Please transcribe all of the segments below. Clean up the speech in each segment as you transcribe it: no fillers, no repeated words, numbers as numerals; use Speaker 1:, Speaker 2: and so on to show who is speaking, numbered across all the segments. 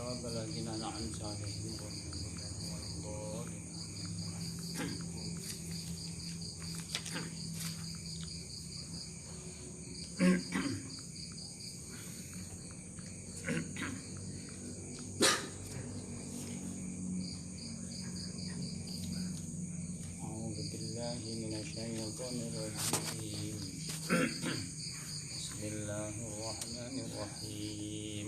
Speaker 1: صراط الذين أنعمت عليهم غير المغضوب عليهم ولا الضالين. أعوذ بالله من الشيطان الرجيم. بسم الله الرحمن الرحيم.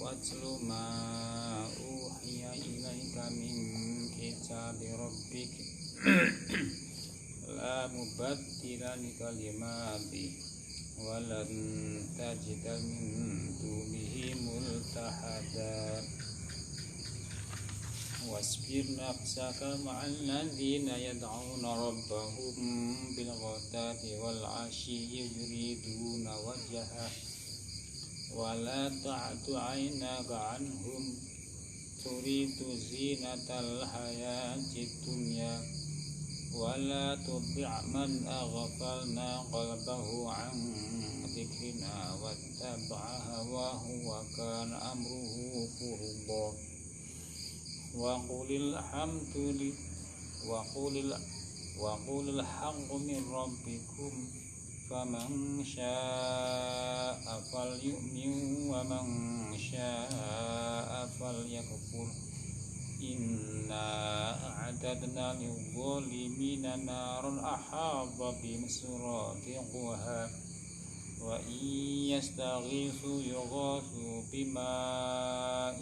Speaker 1: واتل ما أوحي إليك من كتاب ربك لا مبدل لكلماته ولن تجد من دونه ملتحدا واصبر نفسك مع الذين يدعون ربهم بالغداة والعشي يريدون وجهه ولا تعد عيناك عنهم تريد زينة الحياة الدنيا ولا تطع من أغفلنا قلبه عن ذكرنا واتبع هواه وكان أمره فرطا وقل الحق من ربكم فمن شاء فليؤمن ومن شاء فليكفر إنا أعتدنا للظالمين نارا أحاط بهم سرادقها وإن يستغيثوا يغاثوا بماء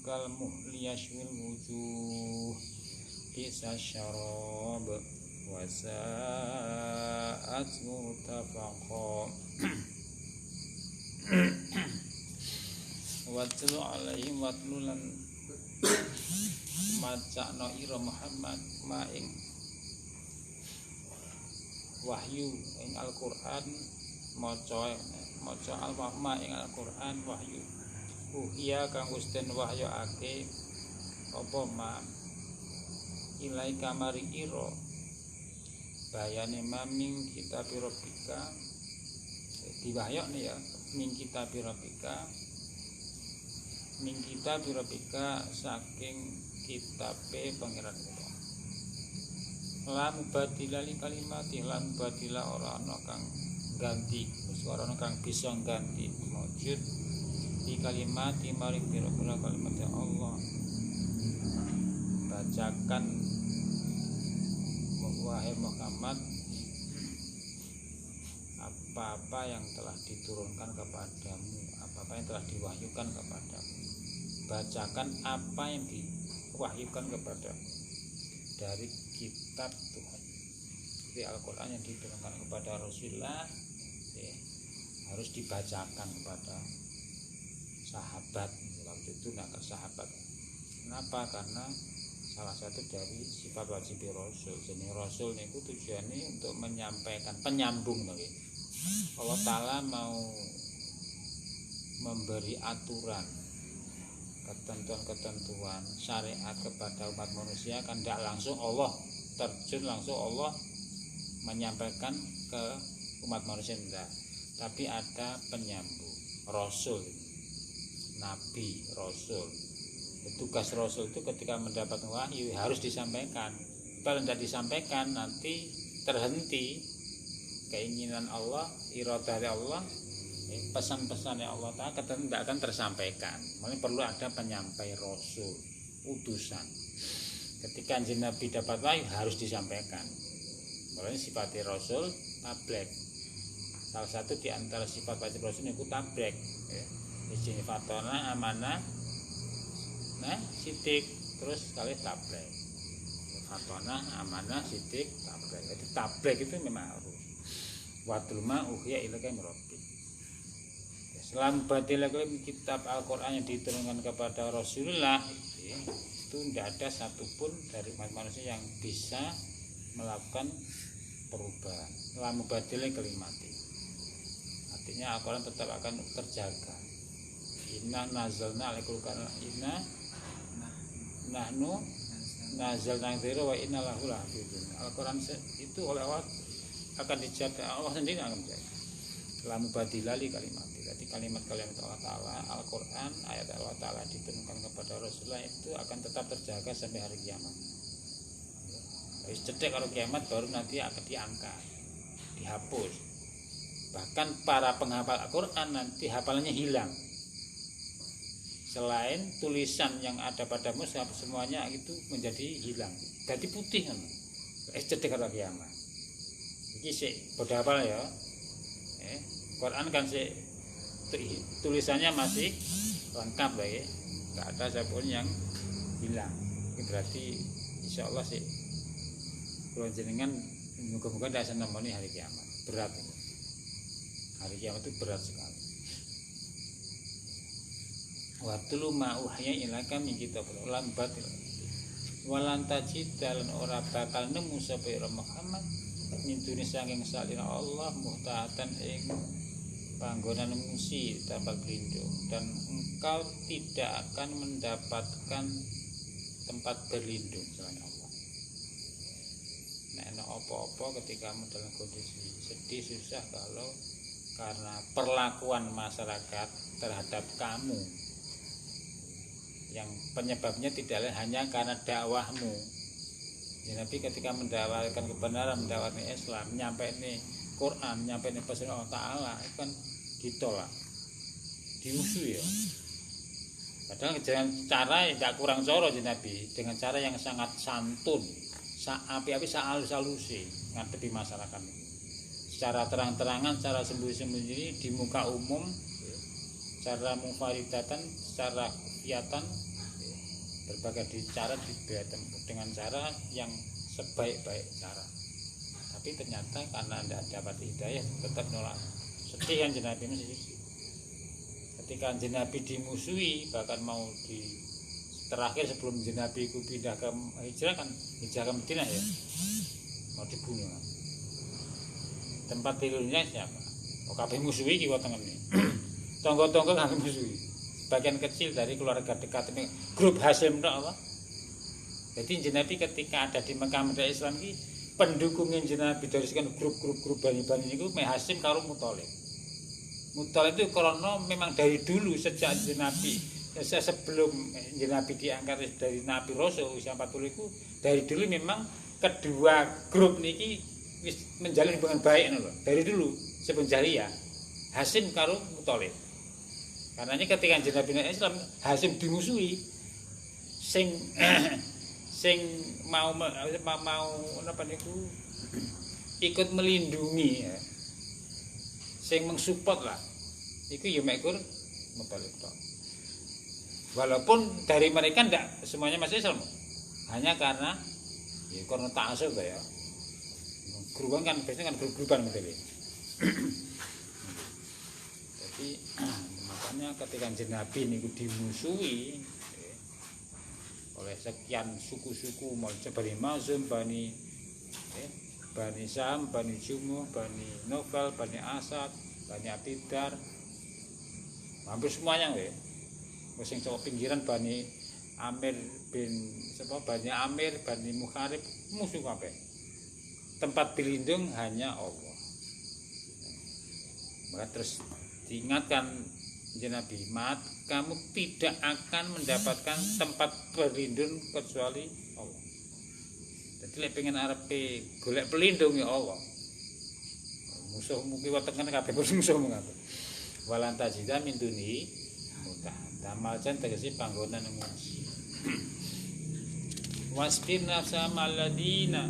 Speaker 1: كالمهل يشوي الوجوه بئس الشراب وساءت مرتفقا watlu alaihim watlulan macakno ira Muhammad maing wahyu ing Al-Qur'an maca al-wahma ing Al-Qur'an wahyu uhya kang wis den wahyuake apa ma ilaika mari ira bayane maming kitab Rabbika diwahyokne ya min kitab Rabbika min kitab Rabbika saking kitabe pangeran kita lan badila li kalimati lan badila ora ana kang ganti ora ana kang bisa ganti maujud di kalimati maring pira-pira kalimat Allah bacakan wahai Muhammad apa-apa yang telah diturunkan kepadamu, apa-apa yang telah diwahyukan kepadamu, bacakan apa yang diwahyukan kepadamu dari kitab Tuhan. Jadi Al-Quran yang diturunkan kepada Rasulullah harus dibacakan kepada sahabat. Waktu itu ke sahabat. Kenapa? Karena salah satu dari sifat wajib Rasul. Jadi Rasul itu tujuannya untuk menyampaikan penyambung lagi. Allah Ta'ala mau memberi aturan, ketentuan-ketentuan syariat kepada umat manusia kan tidak langsung Allah terjun langsung Allah menyampaikan ke umat manusia tidak, tapi ada penyambung Rasul, Nabi, Rasul. Tugas Rasul itu ketika mendapat wahyu harus disampaikan. Kalau tidak disampaikan nanti terhenti keinginan Allah, iradah Allah, pesan-pesannya Allah Ta'ala tidak akan tersampaikan. Makanya perlu ada penyampai Rasul, utusan. Ketika Nabi dapat wahyu harus disampaikan. Makanya sifat Rasul tablek. Salah satu di antara sifat wajib Rasul itu tablek. Izin fatona amanah, sidik terus kali tablek. Fatona amanah sidik tablek. Jadi tablek itu memang harus. Watluma uhiya ilaika min rabbik. Selam badil kitab Al-Qur'an yang diturunkan kepada Rasulullah itu tidak ada satupun dari umat manusia yang bisa melakukan perubahan. Selam badil kalimati. Artinya Al-Qur'an tetap akan terjaga. Inna nazalna alaikal Qur'an inna nahnu nazal nangdiru wa inna lahu lahafidun. Al-Quran itu oleh Allah akan dijaga, Allah sendiri akan menjaga. La mubadila li kalimati. Jadi kalimat-kalimat Allah Ta'ala, Al-Quran, ayat Allah Ta'ala diturunkan kepada Rasulullah itu akan tetap terjaga sampai hari kiamat. Habis cedek kalau kiamat baru nanti akan diangkat, dihapus. Bahkan para penghafal Al-Quran nanti hafalannya hilang. Selain tulisan yang ada pada mushaf, semuanya itu menjadi hilang. Jadi putih kan. Cedek kalau kiamat. Iki sik padha hafal ya. Quran kan sik tulisannya masih lengkap lah ya. Enggak ada satupun yang hilang. Ini berarti insyaallah sih kula jenengan muga-muga ndak nemoni hari kiamat. Berat. Hari kiamat itu berat sekali. Wa tulu ma uhya ilaka min kitabul ulam batil. Walan tajidal ora bakal nemu sapa Muhammad mintune saking salina Allah muhtatan ing panggonan musi tanpa pelindung, dan engkau tidak akan mendapatkan tempat berlindung selain Allah. Nek apa-apa ketika kamu dalam kondisi sedih susah kalau karena perlakuan masyarakat terhadap kamu yang penyebabnya tidak lain hanya karena dakwahmu. Ya, Nabi ketika mendakwakan kebenaran, mendakwakan Islam, nyampe ini Quran, nyampe ini pesan Allah Ta'ala, itu kan ditolak, dimusuhi ya. Padahal dengan cara yang tidak kurang coro Nabi, dengan cara yang sangat santun, api-api halus-halusi ngadepi masyarakat ini. Secara terang-terangan, secara sembunyi-sembunyi di muka umum, secara mufaridatan, secara kiatan, berbagai cara ditempuh dengan cara yang sebaik-baik cara. Tapi ternyata karena tidak dapat hidayah tetap nolak. Sedih kan Nabi masih. Ketika Nabi dimusuhi, bahkan mau terakhir sebelum Nabi itu pindah ke hijrah ke Madinah ya, mau dibunuh. Tempat tidurnya siapa? Kabeh musuhi ki wonten ngene. Tonggo-tonggo kabeh musuhi. Bagian kecil dari keluarga dekat ini grup Hasyim tok apa. Jadi Nabi ketika ada di Mekah Madinah Islam ini pendukungnya Nabi dari sekian grup bani-bani niku meh Hasyim karo Muthalib. Muthalib itu karena memang dari dulu sejak Nabi sebelum Nabi diangkat dari Nabi Rasul usia 40 itu dari dulu memang kedua grup niki wis menjalin hubungan baik lho. Dari dulu sebelum jahiliyah Hasyim karo Muthalib. Karena ini ketika Nabi Islam Hasyim dimusuhi, sing mau apa niku ikut melindungi ya. Sing mensupport lah. Iku ya mekur Muthalib tok. Walaupun dari mereka ndak semuanya masih Islam. Hanya karena ya karena ta'assub ya. Grupan kan biasanya kan grup-grupan model. Jadi makanya ketika Nabi niku dimusuhi oleh sekian suku-suku macam Bani Mazum, Bani Sam, Bani Jumuh, Bani Nofal, Bani Asad, Bani Atidar, hampir semuanya ya. Sing cowok pinggiran Bani Amir bin Bani Amir, Bani Mukharib, musuh kabeh. Tempat berlindung hanya Allah. Maka terus diingatkan Nabi, kamu tidak akan mendapatkan tempat berlindung kecuali Allah. Jadi lek pengen arepe golek pelindung ya Allah. Musuh mungkin watekan kabeh musuh mengapa. Walan tajida min duni muta. Damal jan tegese panggonan emosi. Wasbir nafsa maladina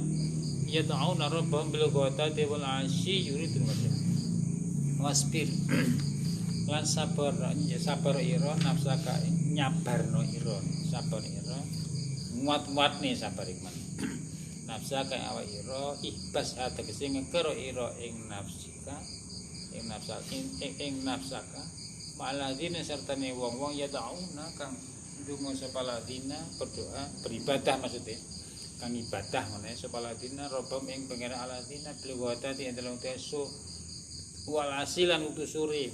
Speaker 1: yad'una rabbahum bil ghadati wal 'ashyi yuridun wajha. Wasbir lan sabar ira nafsaka nyabarno ira sabar ira muat-muatne sabar iman nafsaka awak ira ihbas tegese ngekero ira ing nafsika ing nafsaka maladina sertane wong-wong ya tauna kang ndonga sapa ladina berdoa beribadah maksudnya kang ibadah ngene sapa ladina robam ing pengen aladina bliwata di dalam teso wal asilan utusuri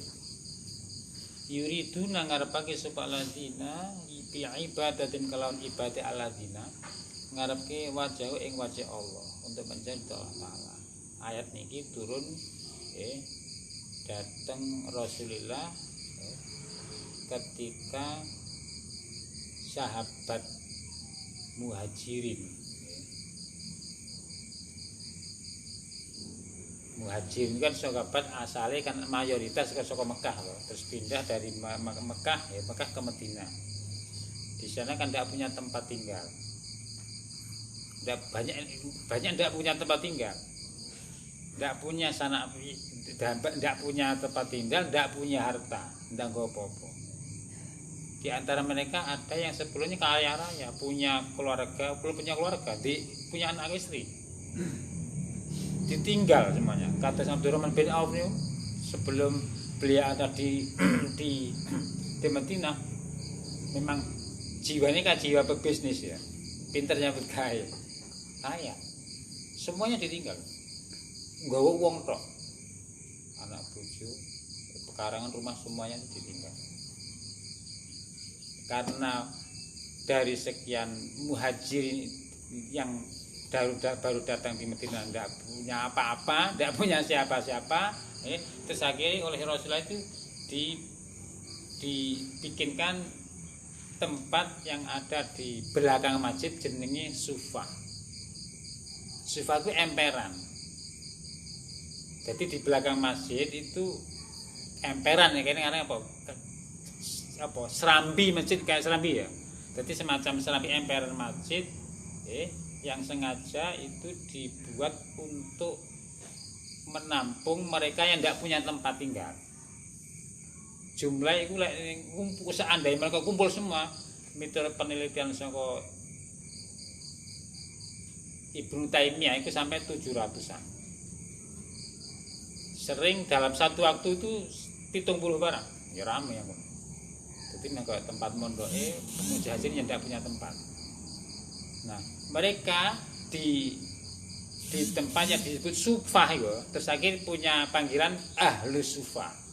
Speaker 1: yuridu ngarepake sapa ladina bi ibadatin kalawan ibadah aladina ngarepke wajah ing wajah Allah untuk mencari Allah Taala. Ayat niki turun datang Rasulullah ketika sahabat muhajirin kan sahabat asalnya kan mayoritas saka Mekah loh. Terus pindah dari Mekah ke Madinah. Di sana kan tidak punya tempat tinggal, banyak tidak punya tempat tinggal, tidak punya tidak punya tempat tinggal, tidak punya harta, tidak apa-apa. Di antara mereka ada yang sebelumnya kaya raya, punya keluarga, punya anak istri, ditinggal semuanya. Kata Abdurrahman bin Auf itu, sebelum beliau ada di Madinah, memang jiwanya kan jiwa pebisnis ya, pinternya berkaya, kaya, semuanya ditinggal, nggawa wong tok, anak bojo, pekarangan rumah semuanya ditinggal. Karena dari sekian muhajirin yang baru datang di Madinah tidak punya apa-apa, tidak punya siapa-siapa, terus akhirnya oleh Rasulullah itu dibikinkan tempat yang ada di belakang masjid jenenge Sufa. Sufa itu emperan. Jadi di belakang masjid itu emperan ya, kayaknya apa serambi masjid, kayak serambi ya. Jadi semacam serambi emperan masjid yang sengaja itu dibuat untuk menampung mereka yang tidak punya tempat tinggal. Jumlah itu seandainya mereka kumpul semua, miturut penelitian saka Ibnu Taimiyah itu sampai 700-an. Sering dalam satu waktu itu 70 barang, ya rame ya. Jadi kalau tempat mondoke mujahirin yang tidak punya tempat. Nah, mereka di tempat yang disebut Sufah itu, terus akhirnya punya panggilan Ahlus Sufah.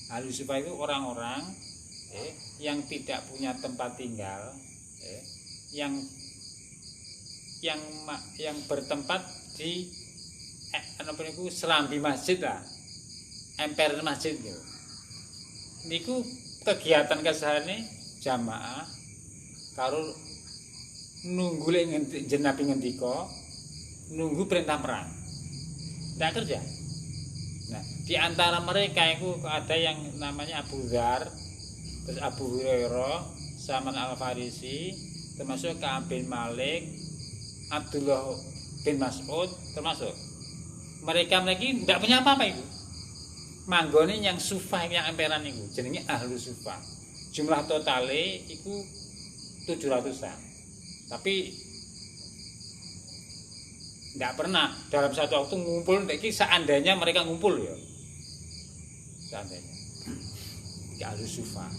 Speaker 1: Ahlus Sufah itu orang-orang yang tidak punya tempat tinggal, yang bertempat di serambi masjid lah, emperan masjid gitu. Niku kegiatan keseharian jamaah karo nunggu Nabi ngendika, nunggu perintah perang, tidak kerja. Nah, di antara mereka itu ada yang namanya Abu Dzar, terus Abu Hurairah, Salman Al-Farisi, termasuk Ka'ab bin Malik, Abdullah bin Mas'ud, termasuk mereka tidak punya apa-apa itu. Manggone yang Sufah, yang emperan itu jenenge Ahlu Sufah. Jumlah totale itu 700-an. Tapi tidak pernah dalam satu waktu ngumpul. Seandainya mereka ngumpul ya, seandainya Ahlu Sufah.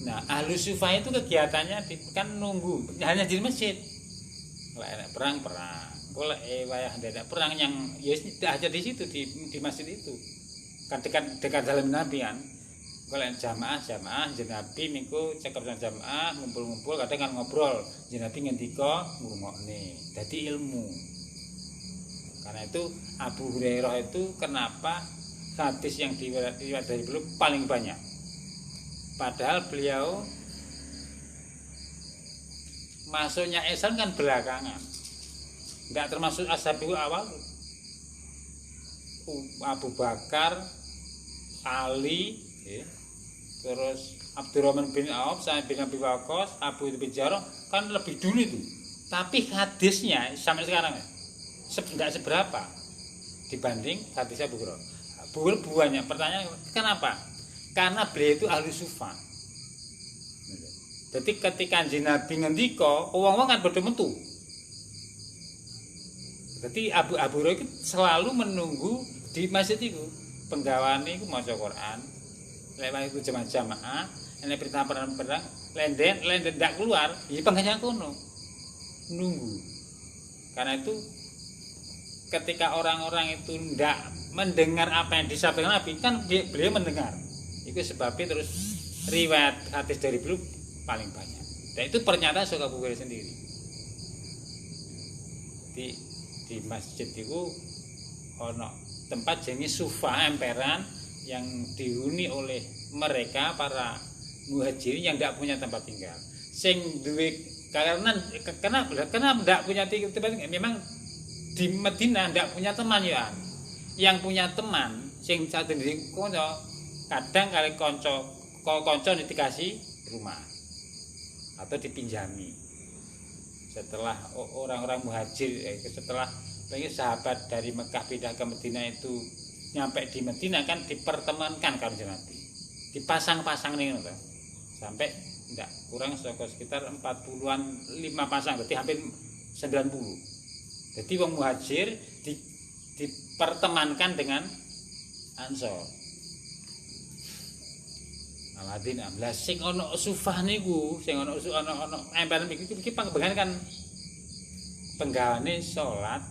Speaker 1: Nah, Ahlu Sufah itu kegiatannya kan nunggu hanya di masjid. Kalau ada perang, kalau wayah ada perang yang ya aja di situ di masjid itu. Kan dekat dalam Nabi kan. Kalau jamaah Nabi minggu cekap jamaah ngumpul-ngumpul kadang kan ngobrol. Nabi ngendika ngrungokne. Dadi ilmu. Karena itu Abu Hurairah itu kenapa hadis yang diriwayatkan dari beliau paling banyak. Padahal beliau masuknya Islam kan belakangan. Tidak termasuk ashabiul awal. Abu Bakar, Ali, terus Abdurrahman bin Auf, Sa'id bin Abi Waqqas, Abu bin Jarrah kan lebih dulu itu. Tapi hadisnya sampai sekarang tidak seberapa dibanding hadis Abu Hurairah. Banyak pertanyaan, kenapa? Karena beliau itu ahli sufa. Jadi ketika Nabi ngendika, wong-wong kan padha metu. Jadi Abu Hurairah itu selalu menunggu di masjid itu. Penggawane iku maca Quran. Lewat itu jamaah, nek perintah perang, lenden ndak keluar, ya penghanya kono. Nunggu. Karena itu ketika orang-orang itu ndak mendengar apa yang disampaikan Nabi, kan beliau mendengar. Itu sebabnya terus riwayat hadis dari beliau paling banyak. Dan itu pernyataan suka Abu Hurairah sendiri. Di masjid itu ono tempat jenis sufa emperan yang dihuni oleh mereka para muhajirin yang tidak punya tempat tinggal. Sing duwe karena tidak punya tempat tinggal, memang di Madinah tidak punya teman ya. Yang punya teman sing satu sendiri konco kadang kali konco dikasih rumah atau dipinjami. Setelah orang-orang muhajir setelah sahabat dari Mekah pindah ke Madinah itu nyampe di Madinah kan dipertemankan karo Nabi. Dipasang-pasang nih sampai enggak kurang sekitar 40-an 5 pasang, berarti hampir 90. Jadi wong muhajir dipertemankan dengan Ansor. Aladin amblas sing ana sufah niku, sing ana emperan iki pangbengan kan penggawane salat,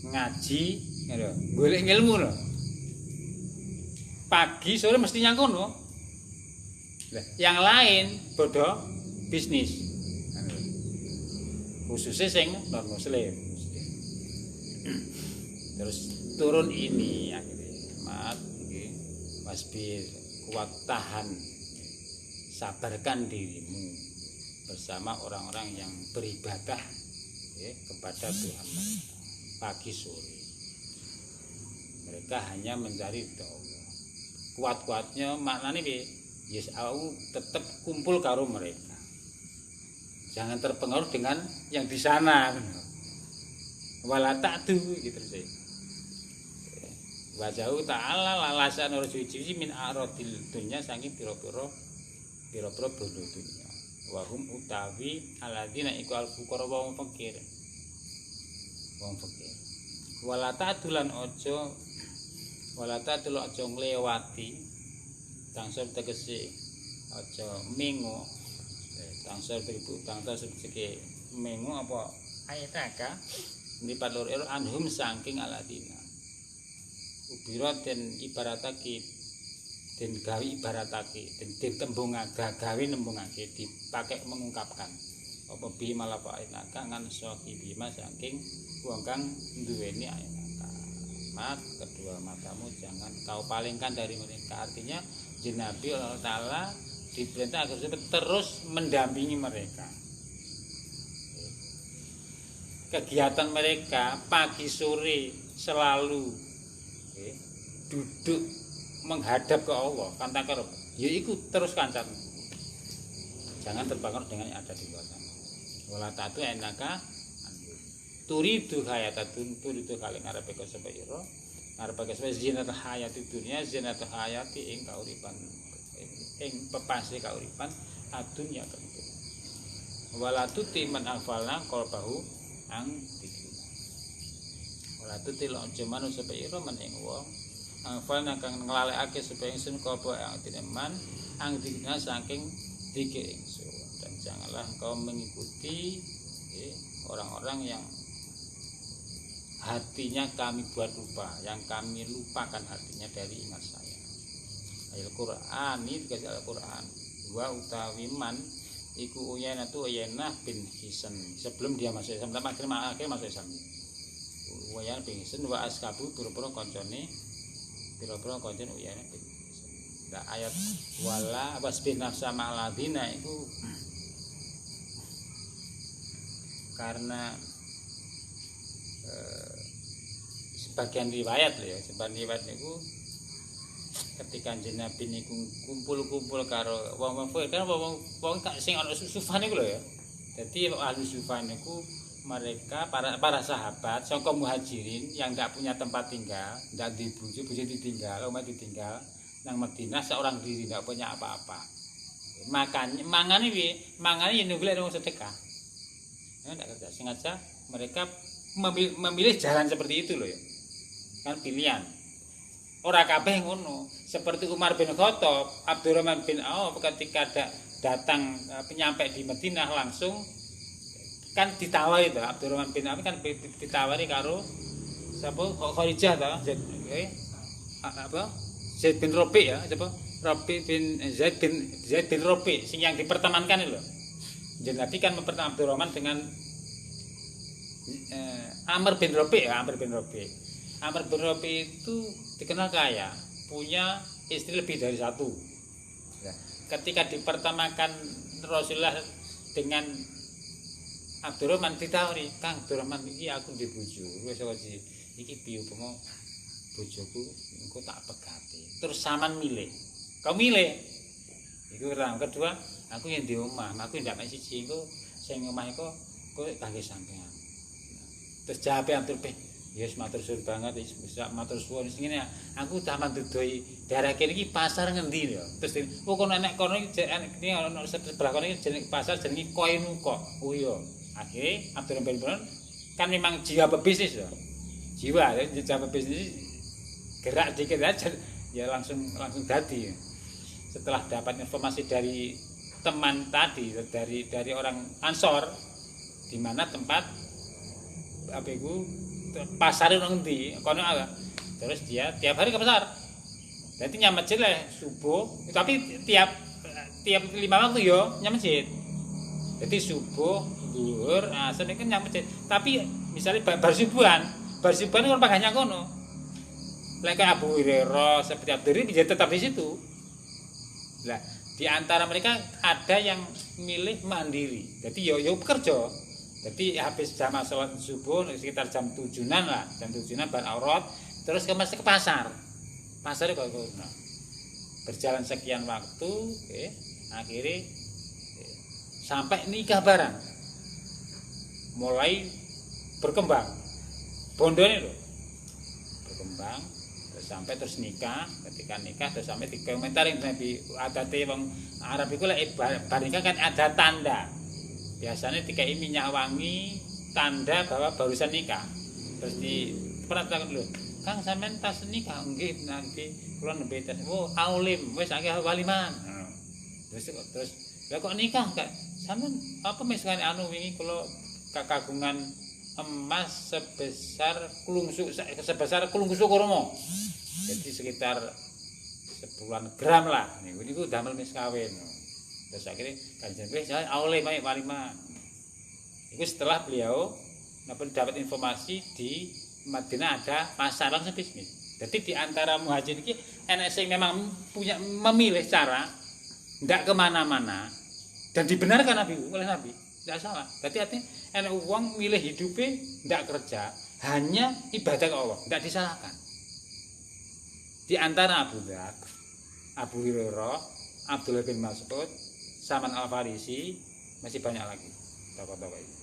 Speaker 1: ngaji, lho, golek ilmu lho. Pagi sore mesti nyang kono. Yang lain bodoh bisnis. Khususnya sing non muslim. Terus turun ini akhirnya mat nggih Mas Bir, kuat tahan, sabarkan dirimu bersama orang-orang yang beribadah kepada Tuhan mereka pagi sore. Mereka hanya mencari Allah. Kuat-kuatnya maknanya yes, aku tetap kumpul karo mereka. Jangan terpengaruh dengan yang di sana. Wala ta'du gitu sih. Wa jauh ta'ala lalasan rajul min aradil dunya saking pira-pira bondo dunya. Wa hum utawi alladzina iku al-fuqara wong fakir. Wong fakir. Wala ta'dulan aja nglewati tangsel tegese aja mengo tangsel tegese mengo apa ayataka lipat lur anhum saking aladina ubira den ibaratake den gawe ibaratake den gawe nembungake dipakai mengungkapkan apa bi malapa ayataka ngan sahibi saking wong kang duweni ayataka. Mat kedua matamu jangan kau palingkan dari mereka. Artinya Nabi Allah Ta'ala diperintah agar terus mendampingi mereka. Kegiatan mereka pagi sore selalu duduk menghadap ke Allah. Kantakar, ya ikut terus kancan. Jangan terpengaruh dengan yang ada di luar sana. Wala ta'tu enaka turidu hayatatun turidu kali ngarepe kesepiro ngarepe kesepiro zinat hayati dunia zinat hayati ing kauripan ing pepase kauripan adunya kene walatu timan afalna qalbahu ang dikina walatu tilo jaman sepiro mening wong afalna kang nglalekake supaya ingsun kalba ang tineman ang dikina saking dikir ingsun dan janganlah engkau mengikuti orang-orang yang hatinya kami buat lupa, yang kami lupakan hatinya dari ingat saya. Al-Qur'an ini dikasih Al-Qur'an. Wa utawi man iku Uyainah bin Hisn. Sebelum dia masuk Islam, akhirnya masuk Islam. Uyainah bin Hisn wa askabu pira-pira kancane Uyainah bin Hisn. Nah, ayat wala wasbir nafsa ma'aladina itu karena sebagian riwayat lho ya, sebagian riwayat niku ketika Nabi niku kumpul-kumpul karo wong-wong kan wong sing ana sufah niku lho ya. Dadi ahli sufah niku mereka para sahabat saka muhajirin yang enggak punya tempat tinggal, enggak dibujuk ditinggal, omah ditinggal nang Madinah seorang diri enggak punya apa-apa. Mangane yen golek wong sedekah. Ya enggak kerja sengaja mereka memilih jalan seperti itu loh ya. Kan pilihan. Ora kabeh ngono. Seperti Umar bin Khattab, Abdurrahman bin Auf ketika datang nyampe di Madinah langsung kan ditawari to. Abdurrahman bin Auf kan ditawari karo sapa Khadijah to. Zaid bin Rabi ya, sapa? Rabi bin Zaid bin Rabi sing yang dipertemankan lho. Jadi Nabi kan mempertemukan Abdurrahman dengan Amr bin Rabi'. Amr bin Rabi' itu dikenal kaya, punya istri lebih dari satu. Ketika dipertemakan Rasulullah dengan Abdurrahman, ditawari, Kang Abdurrahman iki aku ndek bojo, wis iki piye upama bojoku engko tak pegati. Terus sampean milih. Kau milih. Iku pertama. Kedua, aku yang di omah, aku ndak mek siji engko sing omah iku kok kangge sampean. Terus jawabe Abdul Beh, yes matur suwun banget, bisa matur suwun sing ngene. Aku taman dudoi daerah kene iki pasar ngendi ya. Terus kono nek kono iki ono sebelah kono iki jeneng pasar jenenge Koinuko. Oh iya. Akhirnya Abdul bin kan memang jiwa pebisnis ya. Jiwa pebisnis gerak dikit aja ya langsung dadi. Setelah dapat informasi dari teman tadi dari orang Ansor di mana tempat apa itu pasar nang ndi kono terus dia tiap hari ke pasar. Jadi nyam masjid lah subuh, tapi tiap 5 waktu yo nyam masjid. Jadi subuh, zuhur, asar ini kan nyam masjid. Tapi misalnya bar subuhan kan paganya kono. Lek Abu Hurairah seperti Abdurri bisa tetap di situ. Lah, di antara mereka ada yang milih mandiri. Jadi yo bekerja. Jadi habis jam sholat subuh sekitar jam 7-an lah, jam 7-an bar aurat, terus ke pasar. Pasar kok nah. Berjalan sekian waktu, akhirnya sampai nikah barang. Mulai berkembang. Bondone lho. Berkembang terus nikah, ketika nikah terus sampai dikomentari Nabi adate wong Arab iku lek bar nikah kan ada tanda. Biasanya dikai minyak wangi tanda bahwa barusan nikah. Terus diperhatikan dulu, Kang sampean tas nikah nggih nanti kula nembe tes. Oh, aulim wis akeh waliman. Terus lah kok nikah Kak? Sampean apa misalkan anu wingi kula kagungan emas sebesar kulungsu kurma. Jadi sekitar 10 gram lah. Niku damel mis kawin. Terus akhirnya Kanjeng Nabi aule walima. Itu setelah beliau dapat informasi di Madinah ada pasar langsung bisnis. Jadi di antara muhajir ini enak sing memang punya memilih cara ndak kemana-mana dan dibenarkan oleh Nabi, tidak salah. Jadi artinya enak uang milih hidupnya ndak kerja, hanya ibadah ke Allah, ndak disalahkan. Di antara Abu Dzar, Abu Hurairah, Abdullah bin Mas'ud, Salman Al-Farisi, masih banyak lagi tokoh-tokoh itu.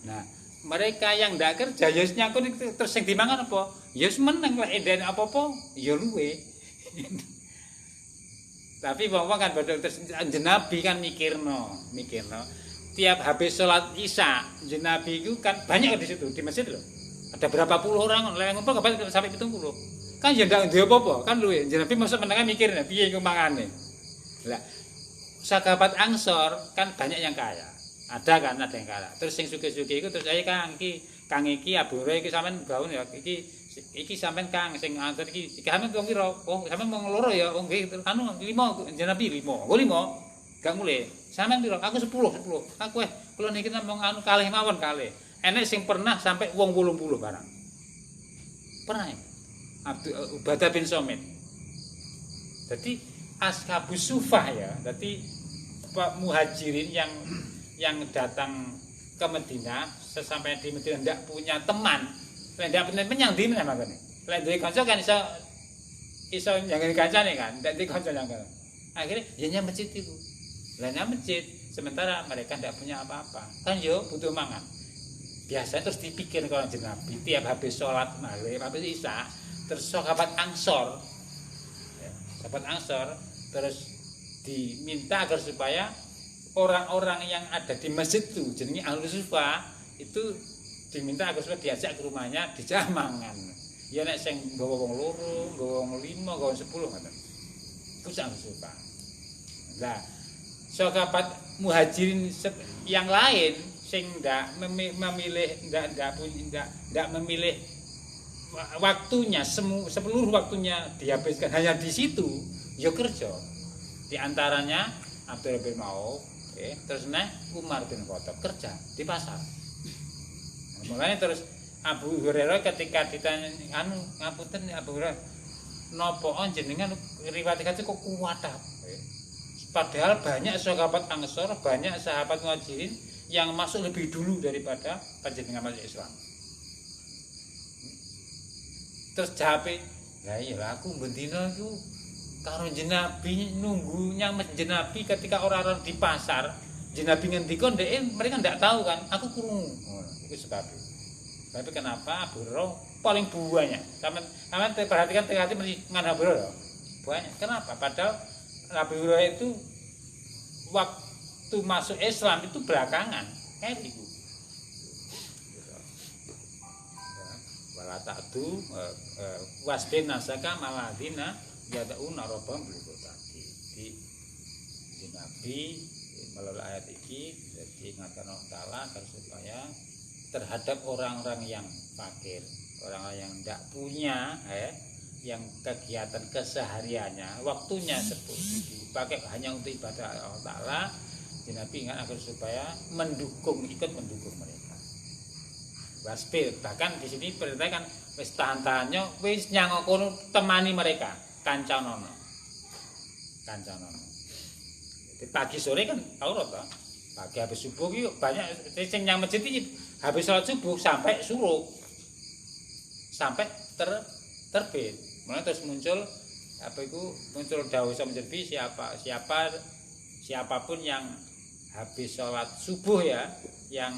Speaker 1: Nah, mereka yang ndak kerja ya nyakut terus sing dimangan apa? Ya meneng lah eden apa-apa ya luwe. Tapi wong kan badhe terus Nabi kan mikirno. Tiap habis sholat Isya, Nabi itu kan banyak di situ di masjid loh. Ada berapa puluh orang lewat ngumpul sampai 70. Kan ya ndak ndek apa-apa, kan luwe. Nabi masuk menengan mikirnya piye iku mangane. Lah sahabat Ansor kan banyak yang kaya. Ada yang kaya. Terus sing sugih-sugih iku terus ayo Kang iki Abu Hurairah iki sampean gaun ya iki sampean Kang sing Ansor iki sampean wong pira? Oh, sampean wong loro ya. Oh nggih, anu 5 Nabi 5. Oh 5. Gak mulai. Sampean pira? Aku 10. Aku kula niki namung anu kalih mawon kalih. Enek sing pernah sampai wong 80 barang. Pernah ya? Ubadah bin Somit. Jadi Ashabus Sufah ya. Jadi muhajirin yang datang ke Madinah, sesampai di Madinah tidak punya teman, tidak punya teman yang di mana makanya. Lek duwe kanca kan iso jangan kancane kan, tidak di kanca yang kan. Akhirnya ya masjid itu. Lah masjid, sementara mereka tidak punya apa-apa. Kan yo butuh mangan. Biasanya terus dipikir kalau Nabi tiap habis sholat maghrib, habis Isya, terus sahabat Ansor, sahabat Ansor terus diminta agar supaya orang-orang yang ada di masjid itu jenenge Ahlus Sufah itu diminta agar supaya diajak ke rumahnya dijak mangan. Ya nek sing nggawa wong loro, nggawa wong 5, nggawa 10 ngoten. Iku Ahlus Sufah. Nah, sahabat muhajirin yang lain sing ndak memilih ndak memilih waktunya seluruh waktunya dihabiskan hanya di situ, ya kerja. Di antaranya Abdul bin Auf, Terus Umar bin Khattab kerja di pasar. Mulanya terus Abu Hurairah ketika ditanya ngapunten Abu Hurairah napa jenengan riwayat iki kok kuat ta? Padahal banyak sahabat Ansor, banyak sahabat Muhajirin yang masuk lebih dulu daripada panjenengan masuk Islam. Terus jawabe, "Lah iya aku bendina iku karo jenabi nunggu nyang jenabi ketika orang-orang di pasar, jenabi ngendika ndek mereka ndak tahu kan, aku krungu." Itu sebabnya. Tapi kenapa Abu Hurairah paling banyak? Kamu perhatikan hati mesti ngan Abu Hurairah. Banyak. Kenapa? Padahal Abu Hurairah itu waktu masuk Islam itu belakangan. Itu. Wala ta'tu wasbin nasaka maladina yad'una rabbahum bil ghadati. Di Nabi melalui ayat ini jadi ingatkan Allah Ta'ala agar supaya terhadap orang-orang yang fakir, orang-orang yang tidak punya, yang kegiatan kesehariannya, waktunya dipakai hanya untuk ibadah Allah Ta'ala, Nabi ingat agar supaya ikut mendukung mereka. Wasbir, bahkan di sini perintahkan wis tahan-tahannya, wis nyang kono temani mereka, kancanono. Jadi pagi sore kan aurat toh. Pagi habis subuh iki banyak sing nyang masjid iki habis sholat subuh sampai suruh. Sampai terbit. Mulai terus muncul dawuh sampeyan siapapun yang habis sholat subuh ya, yang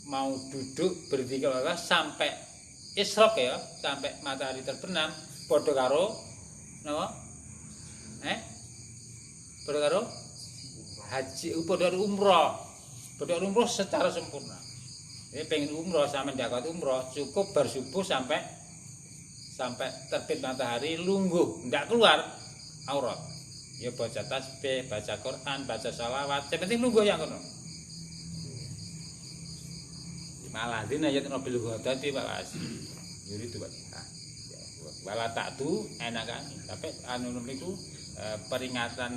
Speaker 1: mau duduk berzikir Allah sampai isrok ya, sampai matahari terbenam, padha karo napa? Padha karo haji, padha karo umroh secara sempurna. Jadi pengen umroh sama ndak umroh cukup bersubuh sampai terbit matahari lungguh, ndak keluar aurat. Ya baca tasbih, baca Quran, baca sholawat, yang penting lungguh yang kono. Maladin ayat bil ghadati wal asy. Yuri itu wala ta'tu enakan. Tapi niku peringatan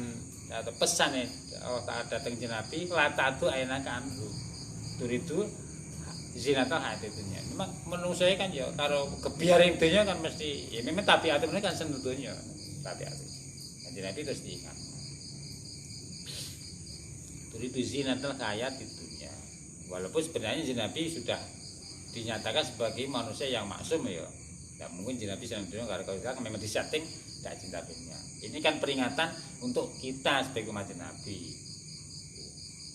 Speaker 1: atau pesan Allah Ta'ala datang ke Nabi, la ta'tu enakan. Turidu zinatul hayatid. Memang menungso kan ya karo kebiaring dunya kan mesti ya memang tabiat mereka kan seneng dunya. Tabiat. Kanjeng Nabi terus diingat. Turidu zinatul hayatid dunya. Walaupun sebenarnya Nabi sudah dinyatakan sebagai manusia yang maksum ya. Tidak mungkin Nabi seneng dunya karena memang disetting tidak cinta dunia. Ini kan peringatan untuk kita sebagai umat Nabi.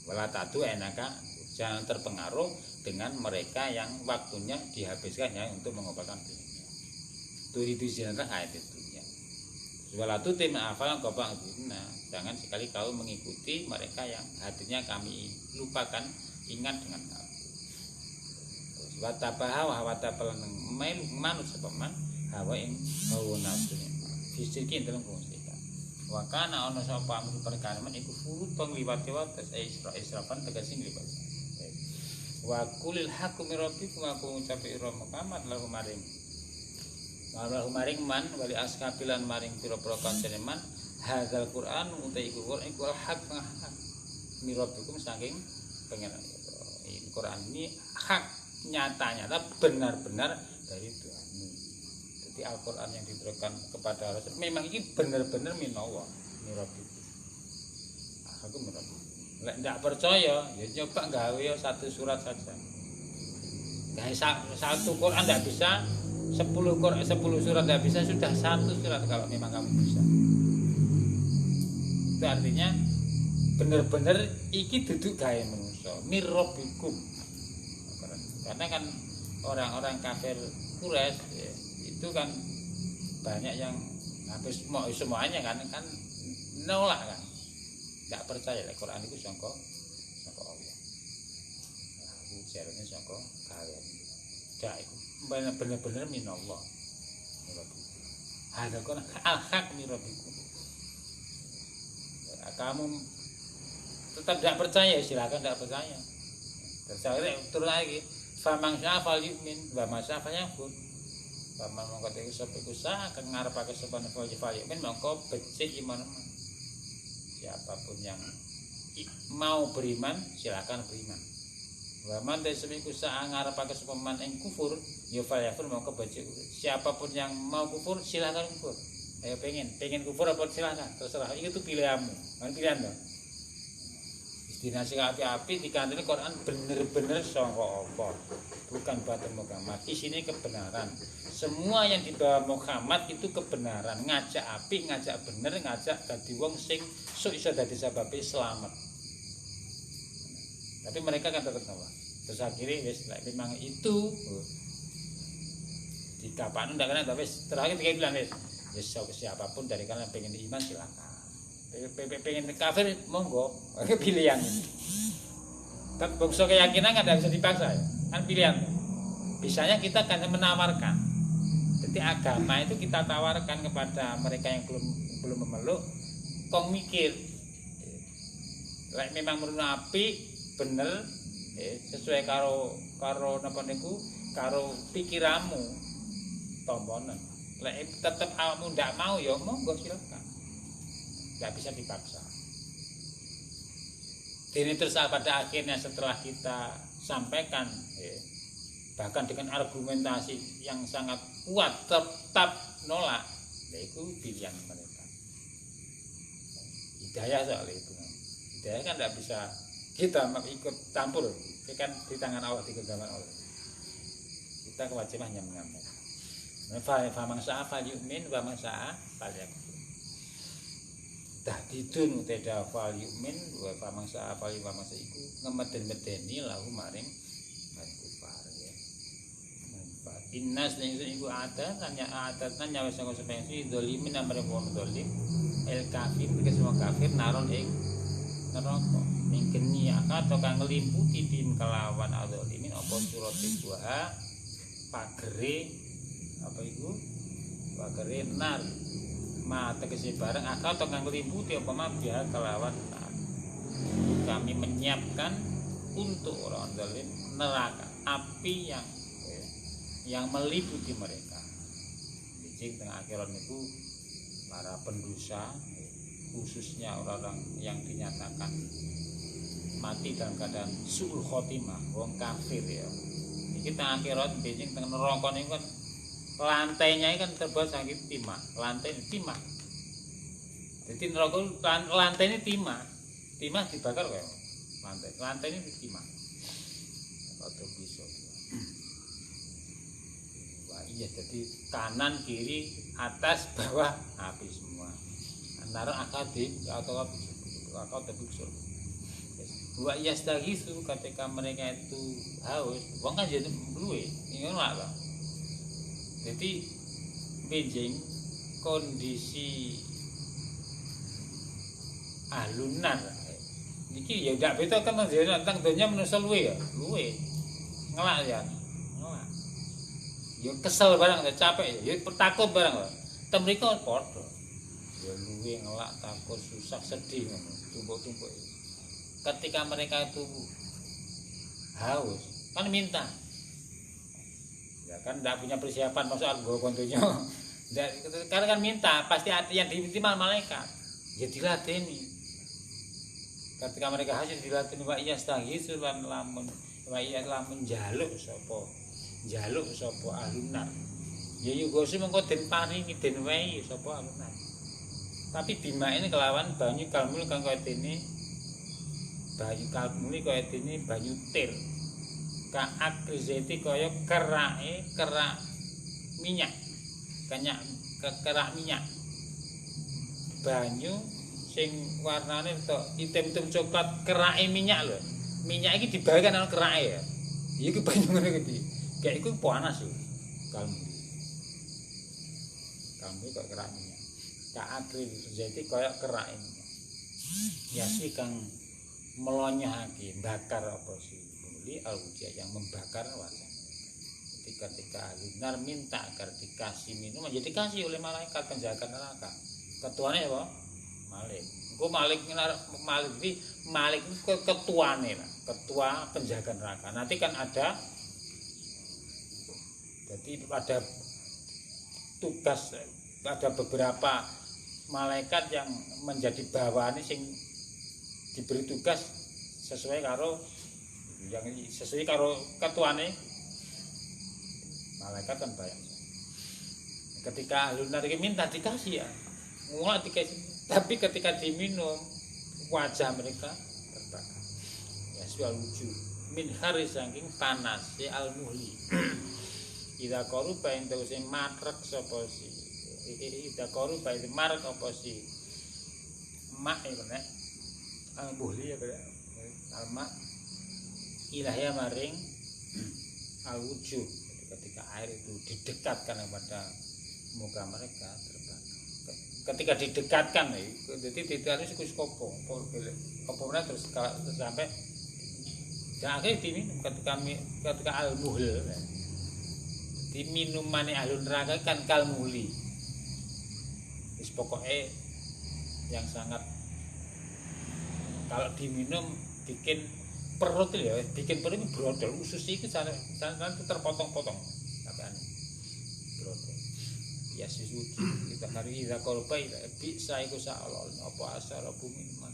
Speaker 1: Wala ta'tu enaka, jangan terpengaruh dengan mereka yang waktunya dihabiskan hanya untuk mengobarkan dunia. Turidu zinatul hayatid dunya. Wala tutim afal qabang dunya. Jangan sekali kau mengikuti mereka yang hatinya kami lupakan, ingat dengan aku. Wa tabaha wa tabal manut sepeman hawa ing hawa nafsu. Fisiki dalam kemusyrikan. Wa kana ana sapa mun perkara men iku furud pengliwat wates israfan tegese ngliwat. Wa kulil haqqu min rabbikum aku ngucapi ira Muhammad lahu maring. Wa maring man wali askabilan maring pira-pira kancane man hadzal Qur'an utai iku Qur'an iku hak min rabbikum saking pengenan. Quran ini hak nyata-nyata benar-benar dari Tuhanmu. Jadi Al-Quran yang diberikan kepada Rasul memang ini benar-benar minallah, mirabikum. Aku mirabikum. Lek ndak percaya, ya coba gawe satu surat saja. Gawe satu Quran ndak bisa, 10 surat ndak bisa, sudah satu surat kalau memang kamu bisa. Itu artinya benar-benar iki duduk gawe manusia, mirabikum. Karena kan orang-orang kafir Quraisy ya, itu kan banyak yang habis semuanya kan nolak kan, nggak percaya Al-Quran itu sangka Allah. Aku jarene sangka kalian. Dak itu benar-benar minallah. Ada kan al-haq min rabbikum. Kamu tetap tidak percaya, silakan tidak percaya. Percaya terus lagi. Famang syafal yu'min wa masyafal yafud. Famang mongko iki sapa iku sak ngarepake sapa fal yu'min mongko becik iman. Siapapun yang mau beriman silakan beriman. Wa man tasbiku sa'a ngarepake supaman ing kufur ya fayafur mau kebaca. Siapapun yang mau kufur silakan kufur. Ayo pengen kufur apa silakan, terserah. Itu pilihanmu. Kan pilihan toh. Istinasi api-api dikandani Quran bener-bener sangka apa. Bukan buatan Muhammad. Isinya kebenaran. Semua yang dibawa Muhammad itu kebenaran. Ngajak api, ngajak bener, ngajak dadi wong sing sok iso dadi sababe selamat. Tapi mereka kan tetap nolak. Terus akhirnya wis memang itu dikapanu ndak kena tapi terakhir dia bilang wis siapapun dari kalian pengen iman silakan. Pengen kafir monggo, pilihan. Kan bangsa keyakinan kan tidak bisa dipaksa ya. Kan pilihan. Bisanya kita kan menawarkan. Jadi agama itu kita tawarkan kepada mereka yang belum memeluk, kong mikir. Lek memang merupakan api bener sesuai karo napa niku karo pikiranmu tombonen. Lek tetep awakmu ndak mau ya monggo silakan. Nggak bisa dipaksa. Ini terus pada akhirnya setelah kita sampaikan bahkan dengan argumentasi yang sangat kuat tetap nolak, yaitu pilihan mereka. Hidayah soal itu. Hidayah kan tidak bisa kita ikut campur, itu kan di tangan Allah, dikendalikan Allah. Kita kewajiban hanya menyampaikan. Faman sa'a falyu'min wa man sa'a falyakfur. Tahdidun teda falyu'min wa faman sa'a falyakfur iku ngemeden-medeni lahu maring kufar ya. Innas ning iku ada tanya wis sing sepensi dzalimin amre wong zalim el kafir semua kafir naron ing neraka ing geni atau kang nglimputi tim kelawan adzalimin apa surat buha pagere apa iku pagere nar ma tegese bareng atau kang nglimputi apa mabia kelawan nar. Kami menyiapkan untuk orang zalim neraka api yang meliputi mereka. Di tengah akhirat itu para pendosa khususnya orang-orang yang dinyatakan mati dalam keadaan su'ul khotimah, wong kafir ya. Iki tengah akhirat benjing tengah neraka niku kan lantainya kan terbuat saking timah, lantai timah. Jadi neraka lantai ini timah. Timah dibakar kok lantai. Lantai ini timah. Atau bisa. Wah iya jadi kanan kiri atas bawah api semua. Antara akademik atau terbuksur. Wa yastaghitsu ketika mereka itu haus, wong kan jadi luwe, ngono lah. Jadi benjing kondisi alunan iki ya ndak beda kan tentang dunia manusia luwe ya, luwe. Ngelak ya. Ngelak. Ya kesel barang, capek ya, takut barang. Temriko padha. Ya luwe ngelak, takut, susah, sedih ngono, tumpuk-tumpuk. Ketika mereka itu haus, kan minta. Ya kan enggak punya persiapan masuk argo kontunya. Karena kan minta, pasti yang diminta malaikat. Ya diladeni. Ketika mereka hasil dilatih wa iya staghisu lan lamun wa iya lamun njaluk sapa alunar ya yugo sing mengko den paringi den wehi sapa alunar tapi bima ini kelawan banyu kalmul kang kaya dene banyu kalmul kaya dene banyu tir ka akrizeti kaya kerak minyak kerak minyak banyu sing warnane tok item-item coklat kerake minyak lho. Minyak iki dibawakan ana kerake ya. Iki banyu ngene iki. Kayak iku panas lho. Kalmu kok kerak minyak. Ka akri jadi koyo kerake minyak. Ya sih kang melonyahake bakar apa sih? Buli al-wujud yang membakar wajah. Ketika Lunar minta agar dikasih minum, jadi dikasih oleh malaikat penjaga neraka. Ketuanya apa? Malik. Engko Malik itu ketuane lah, ketua penjaga neraka. Nanti kan ada jadi ada tugas, ada beberapa malaikat yang menjadi bawahan sing diberi tugas sesuai karo ketuane malaikat kan banyak. Ketika ahlun nar minta dikasih ya, mulai dikasih. Tapi ketika diminum wajah mereka terbakar. Ya soal wujud min haris saking panas ya al-muhli. Ida koru bain tau sing matrek sapa si. Ida koru bain marek apa si. Mak iku nek al-muhli ya kaya al-mak ilahya maring al-wujud. Ketika air itu didekatkan kepada muka mereka terbakar. Ketika didekatkan, jadi tidak harus kuskopo, kopongnya terus sampai, dan akhirnya diminum ketika al-muhl, di minuman ahlun neraka kan kalmuli, pokoknya yang sangat kalau diminum bikin perut ya, bikin perut ini brodol, usus itu sana terpotong-potong, tapi aneh. Ya sisuci kita hari ida kolba ida bisa iku sa'alol apa asara buminman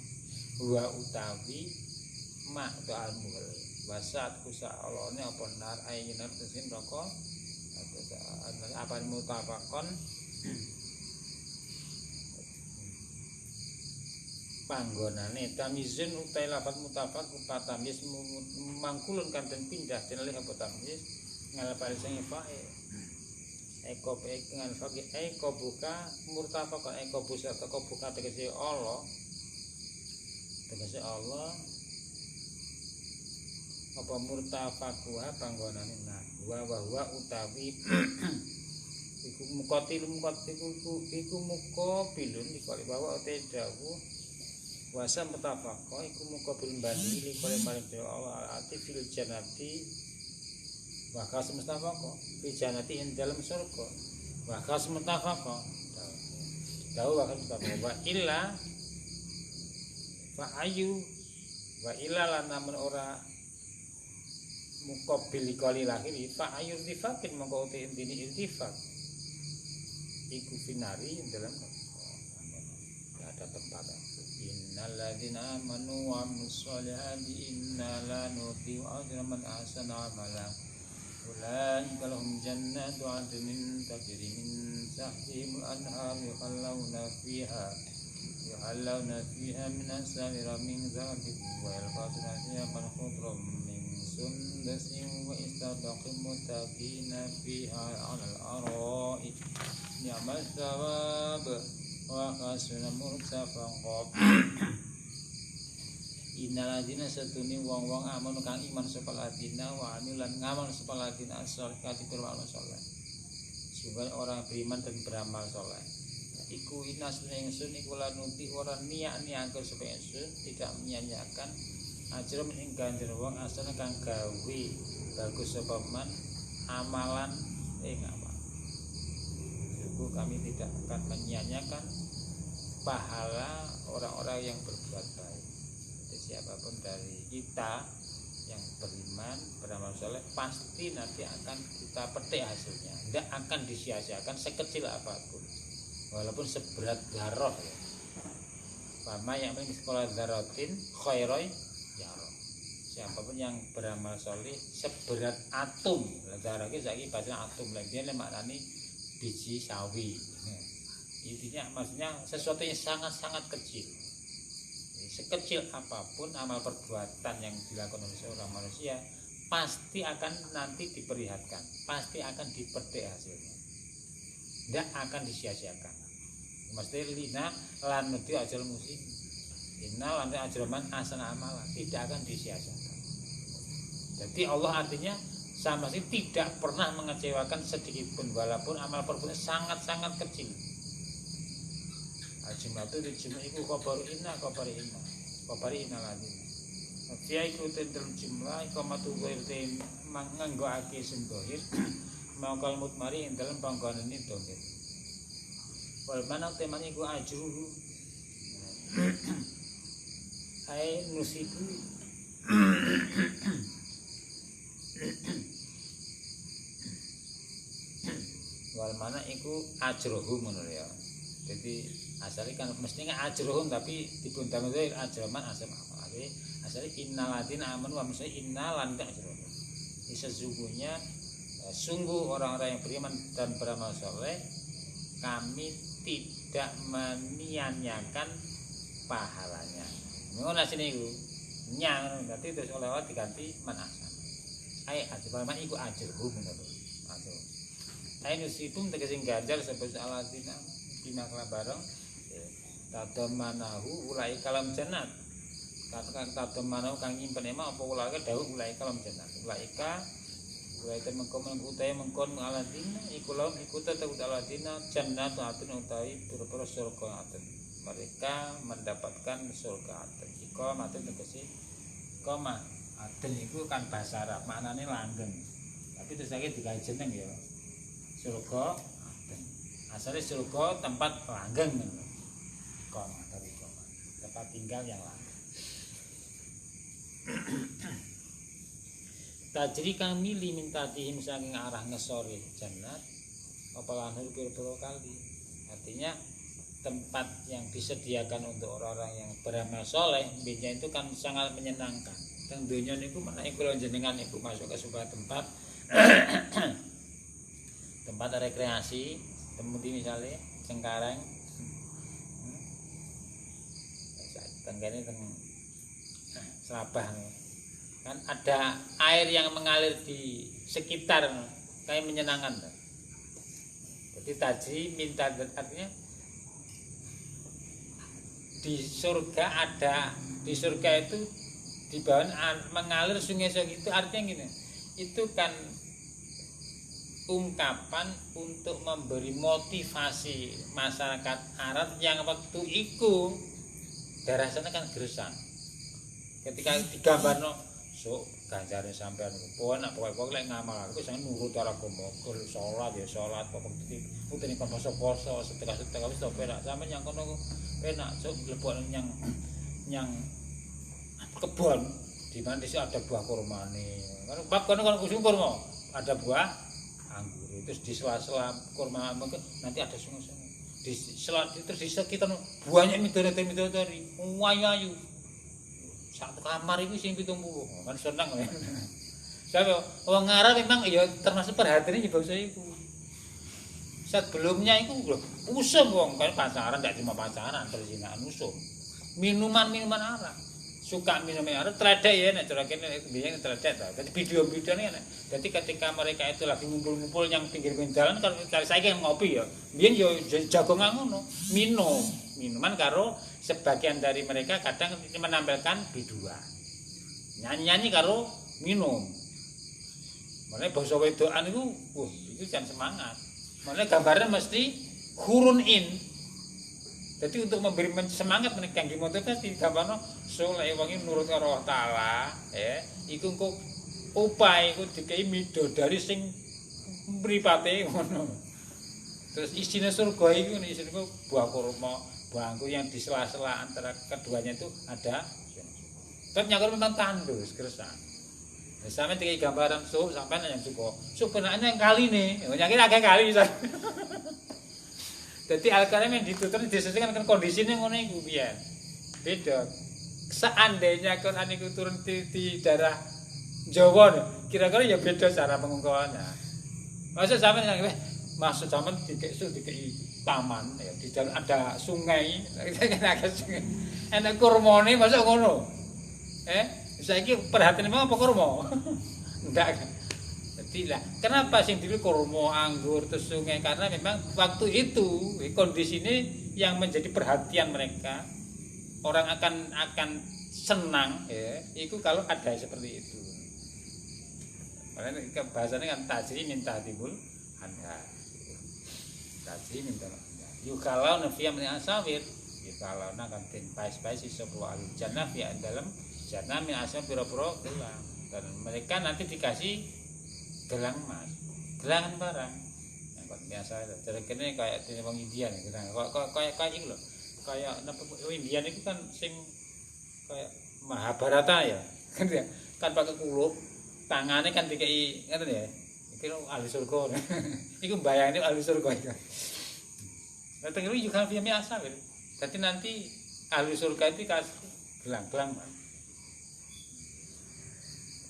Speaker 1: wa utawi mak to almuhal wasat ku sa'alone apa nar ayinar tesin roko apa mutafakon panggonane tamizun utai lafat mutafak upatamis mangkulun kanten pindah den leh apa tamis ngalapal sing fae eko dengan fakir eko buka murtafakon eko busa teko buka tegese Allah apa murtafakuha panggonane nah wa utawi iku muqatilum iku muqabilun dikali bahwa te dawu wasa mutafaqo iku muqabilun banding likole maring Allah ati fil jannati Waka semestafako Bijanati in dalam surga Waka semestafako Tahu waka semestafako Wa illa Fa'ayu Wa illa lan namun ora Mukobil likoli lahiri Fa'ayu irtifakin Maka uti intini irtifak Iku finari in dalam Tidak ada tempat Innalladzina amanu wa amnusolihati Inna la nuti wa ajra man ahsana amalan Ulaika lahum jannatu 'adnin tajri min tahtihimul anhar yuhallawna fiha min asawira min dhahabin wa yalbasuna thiyaban khudran min sundusin wa istabaqin muttaqina fiha 'alal ara'ik ni'mal thawab wa hasuna murtafaqan Innaladzina satuni wong-wong amun kang iman sapa ladina wa amilan ngamal sapa ladina as-sholihati beramal saleh. Sehingga orang beriman dan beramal saleh. Iku inas ingsun iku lanuti ora niat-niatke sapa ingsun tidak menyanyiakan ajrum ing ganjar wong asane kang gawe bagus sapa man amalan amal. Iku kami tidak akan menyanyiakan pahala orang-orang yang berbuat baik. Siapapun dari kita yang beriman, beramal soleh pasti nanti akan kita petik hasilnya. Tidak akan disia-siakan sekecil apapun, walaupun seberat darah. Ya. Pama yang di sekolah daratin khairoy jarah. Siapapun yang beramal soleh seberat atom, darah itu lagi bahasa atom lagi dia maknanya biji sawi. Intinya maksudnya sesuatu yang sangat-sangat kecil. Sekecil apapun amal perbuatan yang dilakukan oleh seorang manusia pasti akan nanti diperlihatkan, pasti akan dipetik hasilnya, tidak akan disia-siakan. Mesti lina lan nuti ajal musim, lina lan ajroman asana amalan tidak akan disia-siakan. Jadi Allah artinya sama sih tidak pernah mengecewakan sedikit pun walaupun amal perbuatan sangat-sangat kecil. Jumlah itu dijumlah itu kabaru inna ladin. Dia ikutin dalam jumlah ikamatu ghair manganggo ake sing dohir mau kalmut mari ing dalam panggonan ini dohir. Wal mana temanya iku ajruhu ai nusibu wal mana iku ajruhu menurut ya. Jadi asalnya kan mestinya ajrohum tapi dibundang itu ajroman asam Asalnya innaladina amanu wa maksudnya innalan tak surga. Sesungguhnya sungguh orang-orang yang beriman dan beramal soleh, kami tidak menianyakan pahalanya. Ngono sini iku. Nyang berarti terus oleh Allah diganti man ahsan. Ai ajrama iku ajruhum ngono. Ajur. Ai nusibum tegese ganjar sebab aladina bima kala bareng. Tadamanahu ulai kalam jannat. Katakan tadamanahu kang nyimpen emang apa ulai dawuh ulai kalam jannat. Ulai mengkon utai mengkon aladina iku laum iku tetep aladina jannatu atun utai pira-pira surga atun. Mereka mendapatkan surga atun. Iko matun tegese koma atun iku kan bahasa Arab maknane langgeng. Tapi terus lagi digawe jeneng ya. Surga atun. Asale surga tempat langgeng. Koma dari koma. Tempat tinggal yang langgeng. Tajri kami limintatihim saking arah ngesori jannat apa lanur pira-pira kali. Artinya tempat yang disediakan untuk orang-orang yang beramal soleh biasanya itu kan sangat menyenangkan. Teng donya niku menawi kula jenengan iku masuk ke sebuah tempat tempat rekreasi, temuti misalnya Cengkareng. Tenggene teng Serabah kan ada air yang mengalir di sekitar kayak menyenangkan. Jadi tajri minta artinya di surga itu di bawah mengalir sungai-sungai itu artinya gini. Itu kan ungkapan untuk memberi motivasi masyarakat Arab yang waktu itu daerah sana kan gersang. Ketika digambarno sok ganjare sampean pokoke nek pokoke lek ngamal aku sing nurut karo agama, salat ya salat, pokoknya utene poso-poso, sedekah-sedekah wis penak sampean yang kono penak sok mlebok nyang kebon di mana disitu ada buah kurmane. Kan bab kono kusung kurma, ada buah anggur. Terus di sela-sela kurma nanti ada sungai-sungai. Di sela terus di sekitar buahnya midori-midori, ayu-ayu. Satu kamar itu sing 70 kan seneng ya. Saya wong Arab memang ya termasuk perhatian iki bangsa iku. Sebelumnya itu usum wong kan pacaran ndak cuma pacaran perzinahan usum. Minuman Arab. Suka minuman Arab tledek ya nek cara kene biyen tledek ta. Dadi video-videone nek. Dadi ketika mereka itu lagi ngumpul-ngumpul yang pinggir jalan kan saiki ngopi ya. Biyen yo jagongan ngono, minuman karo sebagian dari mereka kadang menampilkan bidua. Nyanyi-nyanyi karo minum. Makanya basa wedokan itu jam semangat. Makanya gambarnya mesti hurun in. Jadi untuk memberi semangat mereka kangge motivasi gambarno soleh wong iki nurut karo Allah Taala, iku engko upaya iku dikai midodari sing mripate ngono. Terus isine surga iku isine buah kurma, buah anggur yang di sela-sela antara keduanya itu ada. Tapi nyakor memang tandus gersang. Sampai tiga gambaran sampai yang suka. Sebenarnya yang kali nih, nyakir agak kali bisa. Jadi Al-Karim yang ditutur disesuaikan dengan kondisinya ngono iku biyen. Beda. Seandainya Quran itu turun di daerah Jawa, kira-kira ya beda cara pengungkapannya. Maksud sampean yang maksud sampean dikei taman ya di dalam ada sungai, ada sungai. Enak kurmane masuk ngono. Saiki perhatian memang apa kurma? Enggak kan. Jadi lah, kenapa sing dipilih kurma, anggur, terus sungai? Karena memang waktu itu kondisi ini yang menjadi perhatian mereka. Orang akan senang itu kalau ada seperti itu. Makanya bahasanya kan tajri minta tibul anha. Tajri minta anha. Yukalau nafiya min asawir. Yukalau kan tin pais-pais iso buah jannah fi dalam jannah min asawir pira-pira gelang. Dan mereka nanti dikasih gelang emas, gelangan barang. Yang biasa itu. Jadi kene kayak di wong India nih, kayak iki lho. Kayak India itu kan sing kayak Mahabharata ya. Kan pakai kulup, tangannya kan dikei ngoten ya. Iki lho ahli surga. Iku mbayangane ahli surga iki. Nah, tengene juga biasa wis. Jadi nanti ahli surga itu kasih gelang-gelang.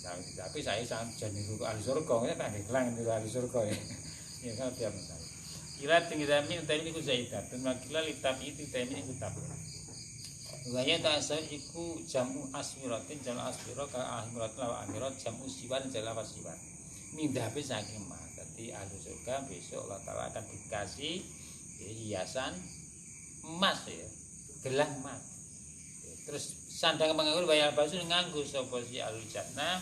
Speaker 1: Tapi saya jadi niru ahli surga, kan digelang niru ahli surga ya. Ya kan tiap saya. Kila tinggi zamin utawi iku zaidat, makila litab itu tamin iku tab. Waya ta'asal iku jamu asmiratin jamu asmira ka ahmirat lawa ahmirat jamu siwan jalawa siwan. Mindhape saking mah. Dadi ahli surga besok Allah Taala akan dikasih hiasan emas ya, gelang emas. Terus sandang penganggur bayar basu nganggo sapa si ahli jannah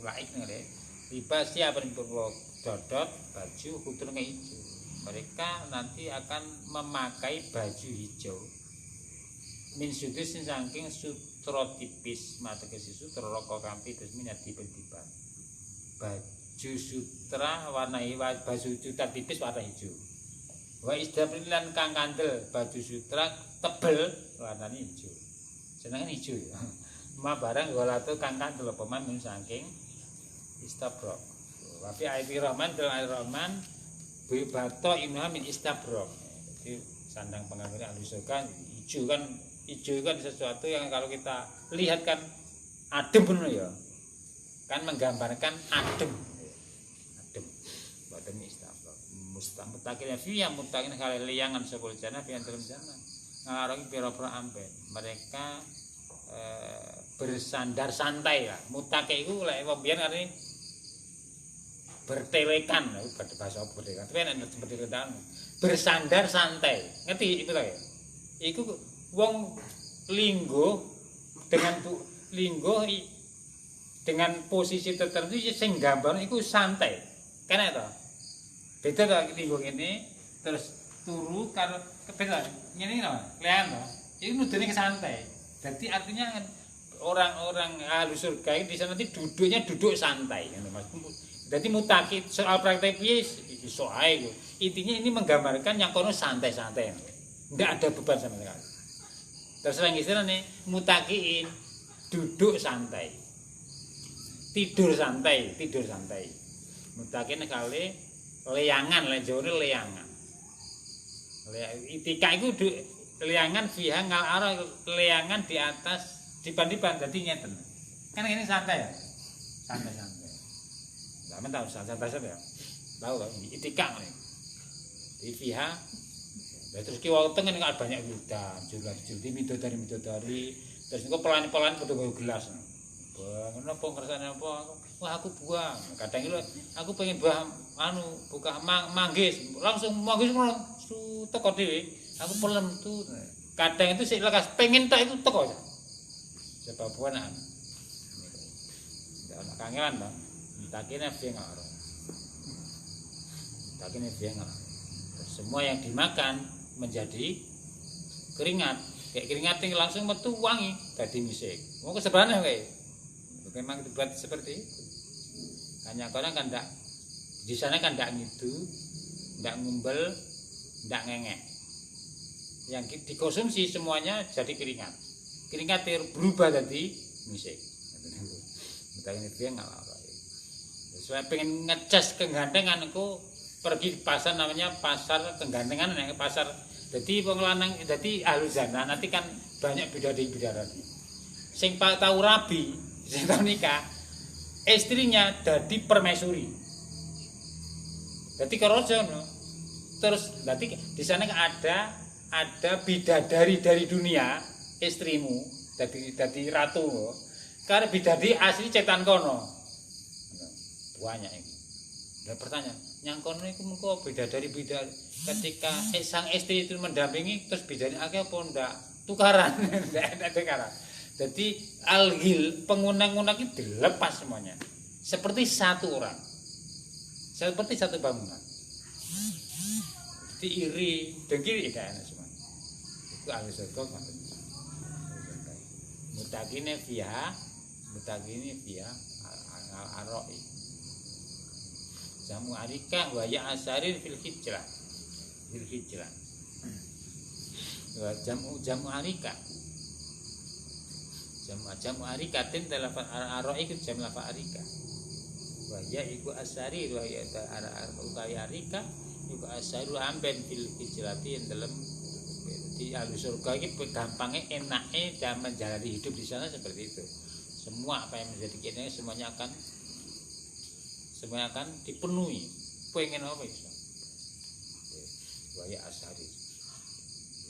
Speaker 1: laik ngene. Libas siapa yang berwok dodot baju kuturnya hijau. Mereka nanti akan memakai baju hijau. Min sudus saking sutra tipis mata kesi sutra rokok kampi terus minat tiba-tiba. Baju sutra warna baju sutra tipis warna hijau. Wa isdabrilan kang kandel baju sutra tebel warnanya hijau. Senengan hijau ya. Ma barang golatu kang kandel pemain min saking istabrok. Tapi ayat Rahman dalam ayat Rahman Bibato imha min istabrok. Jadi sandang penganggur ahli surga hijau kan sesuatu yang kalau kita lihat kan adem benar ya. Kan menggambarkan adem. Adem. Badan istabrok. Mustaqimnya fi yang mutakin kali liyangan sepuluh jannah fi dalam jannah. Ngarang pira-pira amben. Mereka bersandar santai lah. Mutake iku lek wong biyen arene bertelekan, bahasa apa bertelekan? Tapi enak seperti rentan. Bersandar santai. Ngerti itu ya? Iku wong linggo dengan posisi tertentu sing gambar iku santai. Kan itu. Beda to linggo ngene terus turu karo beda. Ngene lho, kelihatan to. Iku nudune santai. Jadi artinya orang-orang ahli surga di sana nanti duduk santai ngono Mas. Jadi mutakid soal praktek piye iso ae lho. Intinya ini menggambarkan yang kono santai-santai. Enggak ada beban sama sekali. Terus lagi istilahnya mutakiin duduk santai. Tidur santai. Mutakin kali leyangan, lejone leyangan. Itika itu leyangan fiha ngal ara leyangan di atas dipan-dipan dadi ngeten. Kan ini santai ya. Santai-santai. Sampeyan tahu santai ya. Tahu kan itika ngene. Di fiha terus ki wau tengen kan banyak hutan, jumlah-jumlah midodari. Terus niku pelan-pelan padha nggo gelas. Bang, napa kersane apa? Wah aku buang. Kadang iki aku pengen buah buka manggis. Langsung manggis teko dhewe. Aku pelem tuh. Kadang itu sik lekas pengen tak itu teko. Sebab buanan. Ndak ana kangelan, Bang. Takine bengar. Semua yang dimakan menjadi keringat. Kayak keringat yang langsung metu wangi dadi misik. Mau kesebarane kae. Memang dibuat seperti itu. Hanya orang kan ndak di sana kan ndak ngidu, ndak ngumbel, ndak ngengek. Yang dikonsumsi semuanya jadi keringat. Keringat berubah jadi misik. Mutane piye ngalah. Saya pengen ngecas kegantengan aku pergi ke pasar namanya pasar kegantengan pasar. Jadi wong lanang dadi ahli zina nanti kan banyak bidadari. Sing tahu rabi, sing tahu nikah, istrinya dadi permaisuri. Dadi karaja no. Terus dadi di sana ada bidadari dari dunia, istrimu dadi ratu. Karena bidadari asli cetan kono. Banyak ini. Dan pertanyaan, yang kono itu mengko bidadari ketika sang istri itu mendampingi terus bidadari akeh apa ndak tukaran, ndak tukaran. Jadi algil pengunang-unang itu dilepas semuanya. Seperti satu orang. Seperti satu bangunan. Jadi iri, dengki tidak enak semua. Itu ahli surga ngoten. Mutakine fiha al-aroi. Jamu arika wa ya asarir fil hijrah. Wa jamu arika. Jamu arika tin dalam aroi itu jam lafa arika. Wa ya iku asari wa ya arika iku asaru amben fil hijrati dalam di ahli surga iki gampangnya enake dan menjalani hidup di sana seperti itu. Semua apa yang menjadi keinginan semuanya akan dipenuhi. Pengen apa itu? Waya asari.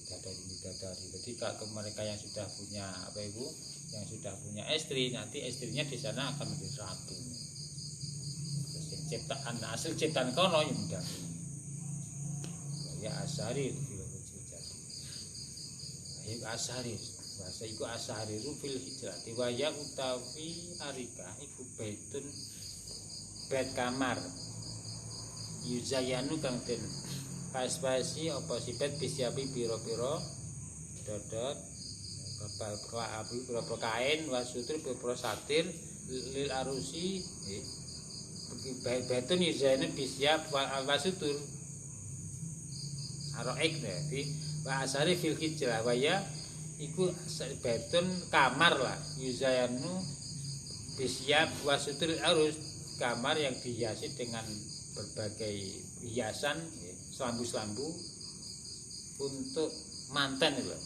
Speaker 1: Bidadari. Ketika mereka yang sudah punya apa ibu, yang sudah punya istri, nanti istrinya di sana akan menjadi ratu. Ciptaan asal ciptaan kono yang mudah. Ya asari jadi. Ya asari, bahasa iku asari fil hijrati wa ya utawi arika iku bait kamar. Yuzayanu kang den pas-pasi apa sifat bisiapi pira-pira dodot pira-pira kain wasutur pira-pira satir lil arusi baitun yuzayanu bisiap wasutur aroik berarti wa asari fil hijrah wa ya iku baitun kamar lah yuzayanu bisiap wasutur arus kamar yang dihiasi dengan berbagai hiasan selambu-selambu untuk manten itu loh.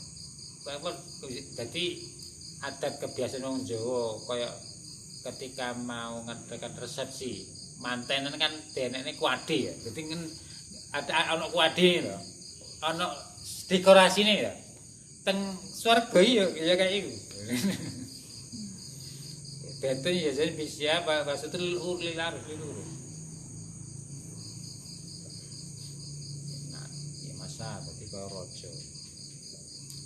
Speaker 1: Jadi adat kebiasaan orang Jawa kayak ketika mau ngadakan resepsi mantenan kan denekne kuade ya. Jadi kan ada ana kuade lho. Ana dekorasine ya. Teng swarga ya kayak iku. Betul ya jadi bisa maksudnya lilar gitu. Nah, ya masa berarti kau rojo.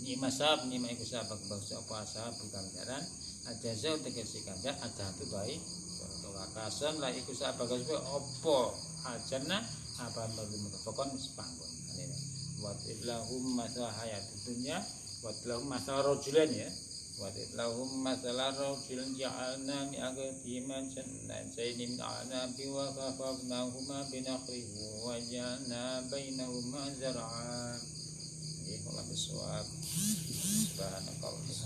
Speaker 1: Ini masa penyimak ikut sahabat bangsa apa asal bukan jaran. Aja saya untuk kasih kanjar ada tu baik. Kalau kasan lah ikut sahabat bangsa apa aja nah apa belum pokok sepanggon. Buat ilahum masalah hayat dunia, buat ilahum masalah rojulan ya. Wadillahum masalah rajulun ja'alna mi'agatiman sannan saynim ta'ana biwa khafafnahuma binakrihu wa ja'alna bainahuma zara'an. Ini Allah biswab. Subhanakallahumma